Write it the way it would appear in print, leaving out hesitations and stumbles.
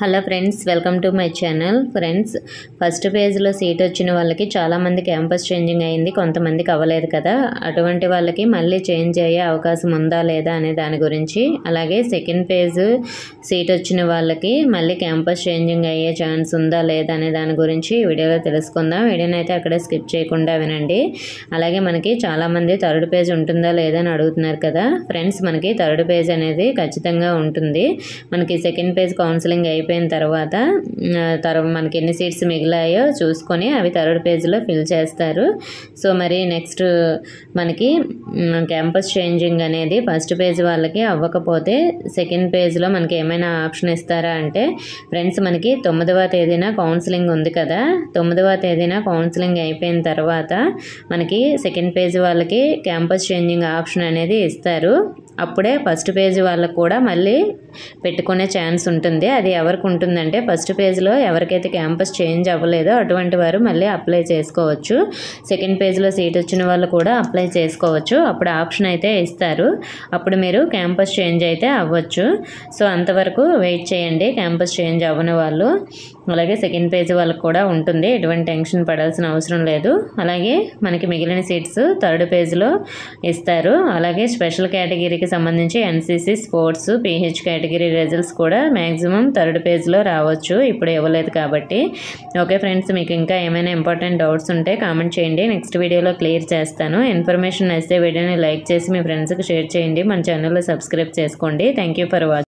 Hello friends, welcome to my channel. Friends, first పేజ్లో seat వచ్చిన వాళ్ళకి చాలామంది క్యాంపస్ చేంజింగ్ అయింది, కొంతమందికి అవ్వలేదు కదా. అటువంటి వాళ్ళకి మళ్ళీ చేంజ్ అయ్యే అవకాశం ఉందా లేదా అనే దాని గురించి, అలాగే సెకండ్ పేజ్ సీట్ వచ్చిన వాళ్ళకి మళ్ళీ క్యాంపస్ చేంజింగ్ అయ్యే ఛాన్స్ ఉందా లేదా అనే దాని గురించి ఈ వీడియోలో తెలుసుకుందాం. వీడియోని అయితే అక్కడే స్కిప్ చేయకుండా వినండి. అలాగే మనకి చాలామంది థర్డ్ పేజ్ ఉంటుందా లేదా అని అడుగుతున్నారు కదా. ఫ్రెండ్స్, మనకి థర్డ్ పేజ్ అనేది ఖచ్చితంగా ఉంటుంది. మనకి సెకండ్ పేజ్ కౌన్సిలింగ్ అయిపోయిన తర్వాత మనకి ఎన్ని సీట్స్ మిగిలాయో చూసుకొని అవి థర్డ్ పేజ్లో ఫిల్ చేస్తారు. సో మరి నెక్స్ట్ మనకి క్యాంపస్ చేంజింగ్ అనేది ఫస్ట్ పేజ్ వాళ్ళకి అవ్వకపోతే సెకండ్ పేజ్లో మనకి ఏమైనా ఆప్షన్ ఇస్తారా అంటే, ఫ్రెండ్స్ మనకి 9వ తేదీన కౌన్సిలింగ్ ఉంది కదా. 9వ తేదీన కౌన్సిలింగ్ అయిపోయిన తర్వాత మనకి సెకండ్ పేజ్ వాళ్ళకి క్యాంపస్ చేంజింగ్ ఆప్షన్ అనేది ఇస్తారు. అప్పుడే ఫస్ట్ పేజ్ వాళ్ళకు కూడా మళ్ళీ పెట్టుకునే ఛాన్స్ ఉంటుంది. అది ఎవరికి ఉంటుందంటే, ఫస్ట్ పేజ్లో ఎవరికైతే క్యాంపస్ చేంజ్ అవ్వలేదో అటువంటి వారు మళ్ళీ అప్లై చేసుకోవచ్చు. సెకండ్ పేజ్లో సీట్ వచ్చిన వాళ్ళు కూడా అప్లై చేసుకోవచ్చు. అప్పుడు ఆప్షన్ అయితే ఇస్తారు. అప్పుడు మీరు క్యాంపస్ చేంజ్ అయితే అవ్వచ్చు. సో అంతవరకు వెయిట్ చేయండి క్యాంపస్ చేంజ్ అవ్వని వాళ్ళు. అలాగే సెకండ్ పేజ్ వాళ్ళకు కూడా ఉంటుంది, ఎటువంటి టెన్షన్ పడాల్సిన అవసరం లేదు. అలాగే మనకి మిగిలిన సీట్స్ థర్డ్ పేజ్లో ఇస్తారు. అలాగే స్పెషల్ కేటగిరీకి సంబంధించి NCC, sports, pH category results కూడా మ్యాక్సిమం థర్డ్ పేజ్లో రావచ్చు, ఇప్పుడు ఇవ్వలేదు కాబట్టి. ఓకే ఫ్రెండ్స్, మీకు ఇంకా ఏమైనా ఇంపార్టెంట్ డౌట్స్ ఉంటే కామెంట్ చేయండి, నెక్స్ట్ వీడియోలో క్లియర్ చేస్తాను. ఇన్ఫర్మేషన్ నచ్చితే వీడియోని లైక్ చేసి మీ ఫ్రెండ్స్కి షేర్ చేయండి. మన ఛానల్లో సబ్స్క్రైబ్ చేసుకోండి. Thank you for watching.